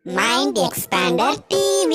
Mind Expander TV.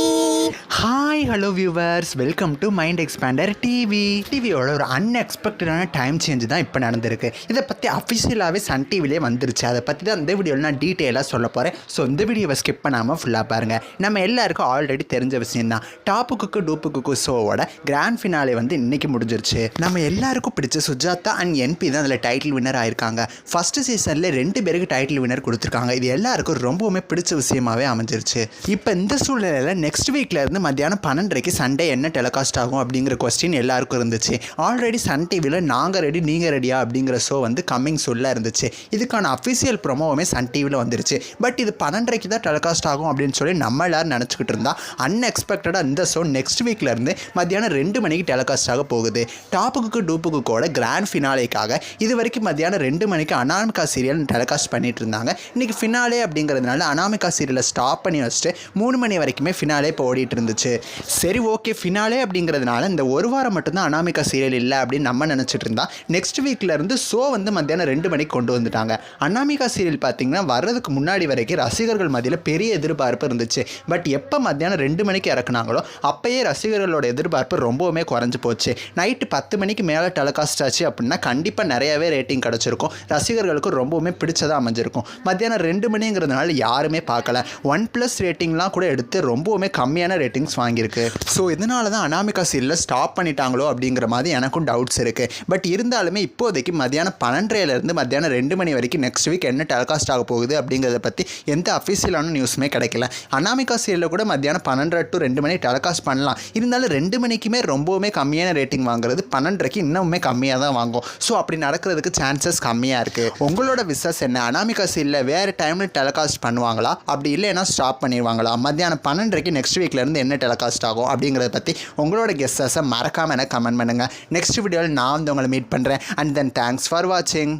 Hi hello viewers, welcome to mind expander டிவியோட ஒரு அன்எக்ஸ்பெக்டடான time change தான் இப்போ நடந்திருக்கு. இதை பற்றி அஃபிஷியலாகவே சன் டிவிலே வந்துருச்சு. அதை பற்றி தான் இந்த வீடியோவில் நான் டீட்டெயிலாக சொல்ல போகிறேன். ஸோ இந்த வீடியோவை ஸ்கிப் பண்ணாமல் ஃபுல்லாக பாருங்கள். நம்ம எல்லாருக்கும் ஆல்ரெடி தெரிஞ்ச விஷயம் தான், டாப்பு குக்கு டூப்பு குக்கு ஷோவோட கிராண்ட் ஃபினாலே வந்து இன்றைக்கி முடிஞ்சிருச்சு. நம்ம எல்லாருக்கும் பிடிச்ச சுஜாதா அண்ட் என்பி தான் அதில் டைட்டில் வின்னர் ஆயிருக்காங்க. ஃபஸ்ட்டு சீசனில் 2 பேருக்கு டைட்டில் வின்னர் கொடுத்துருக்காங்க. இது எல்லாருக்கும் ரொம்பவுமே பிடிச்ச விஷயமாகவே அமைஞ்சிருச்சு. இப்போ இந்த சூழ்நிலையில் நெக்ஸ்ட் வீக்கில் இருந்து மத்தியானம் 12:30 சண்டே என்ன டெலிகாஸ்ட் ஆகும் அப்படிங்கிற கொஸ்டின் எல்லாருக்கும் இருந்துச்சு. ஆல்ரெடி சன் டிவியில் நாங்கள் ரெடி நீங்கள் ரெடியா அப்படிங்கிற ஷோ வந்து கம்மிங் சொல்ல இருந்துச்சு. இதுக்கான அஃபிஷியல் ப்ரோமோவுமே சன் டிவியில் வந்துருச்சு. பட் இது 12:30 தான் டெலிகாஸ்ட் ஆகும் அப்படின்னு சொல்லி நம்ம எல்லாரும் நினச்சிக்கிட்டு இருந்தா, அன்எக்ஸ்பெக்டடாக இந்த ஷோ நெக்ஸ்ட் வீக்லேருந்து மத்தியானம் 2 மணிக்கு டெலிகாஸ்ட் ஆக போகுது. டாப்புக்கு டூப்புக்கோட கிராண்ட் ஃபினாலேக்காக இது வரைக்கும் மத்தியானம் 2 மணிக்கு அனாமிகா சீரியல் டெலிகாஸ்ட் பண்ணிட்டு இருந்தாங்க. இன்றைக்கி ஃபினாலே அப்படிங்கிறதுனால அனாமிகா சீரியலை ஸ்டாப் பண்ணி வச்சுட்டு 3 மணி வரைக்குமே ஃபினாலே இப்போ ஓடிட்டு இருந்துச்சு. சரி, ஓகே, ஃபினாலே அப்படிங்கிறதுனால இந்த ஒரு வாரம் மட்டும்தான் அனாமிகா சீரியல் இல்லை அப்படின்னு நம்ம நினச்சிட்டு இருந்தா, நெக்ஸ்ட் வீக்லேருந்து ஷோ வந்து மத்தியானம் 2 மணிக்கு கொண்டு வந்துட்டாங்க. அனாமிகா சீரியல் பார்த்தீங்கன்னா வர்றதுக்கு முன்னாடி வரைக்கும் ரசிகர்கள் மத்தியில் பெரிய எதிர்பார்ப்பு இருந்துச்சு. பட் எப்போ மத்தியானம் 2 மணிக்கு இறக்குனாங்களோ அப்போயே ரசிகர்களோட எதிர்பார்ப்பு ரொம்பவுமே குறைஞ்சி போச்சு. நைட்டு 10 மணிக்கு மேலே டெலிகாஸ்ட் ஆச்சு அப்படின்னா கண்டிப்பாக நிறையவே ரேட்டிங் கிடச்சிருக்கும். ரசிகர்களுக்கு ரொம்பவுமே பிடிச்சதாக அமைஞ்சிருக்கும். மத்தியானம் 2 மணிங்கிறதுனால யாருமே பார்க்கல. 1+ ரேட்டிங்லாம் கூட எடுத்து ரொம்பவுமே கம்மியான ரேட்டிங்ஸ் வாங்கியிருக்கு. ஸோ இதனால தான் அனாமிகா சீரியலில் ஸ்டாப் பண்ணிட்டாங்களோ அப்படிங்கிற மாதிரி எனக்கும் டவுட்ஸ் இருக்குது. பட் இருந்தாலுமே இப்போதைக்கு மத்தியானம் 12:30 மத்தியானம் 2 மணி வரைக்கும் நெக்ஸ்ட் வீக் என்ன டெலிகாஸ்ட் ஆக போகுது அப்படிங்கிறத பற்றி எந்த அஃபிஷியலான நியூஸுமே கிடைக்கல. அனாமிகா சீரியலில் கூட மத்தியானம் 12 to 2 மணி டெலிகாஸ்ட் பண்ணலாம். இருந்தாலும் 2 மணிக்குமே ரொம்பவுமே கம்மியான ரேட்டிங் வாங்குறது 12:30 இன்னுமே கம்மியாக தான் வாங்கும். ஸோ அப்படி நடக்கிறதுக்கு சான்சஸ் கம்மியாக இருக்குது. உங்களோட விசஸ் என்ன? அனாமிகா சீரியலில் வேறு டைமில் டெலிகாஸ்ட் பண்ணுவாங்களா, அப்படி இல்லைன்னா ஸ்டாப் பண்ணிடுவாங்களா? மத்தியானம் 12:30 நெக்ஸ்ட் வீக்லேருந்து என்ன டெலிகாஸ்ட் ஆகும் அப்படிங்கிறத பற்றி உங்களோட கெஸ்ஸஸை மறக்காமல் எனக்கு கமெண்ட் பண்ணுங்கள். நெக்ஸ்ட் வீடியோவில் நான் வந்து உங்களை மீட் பண்ணுறேன். அண்ட் தென் தேங்க்ஸ் ஃபார் வாட்சிங்.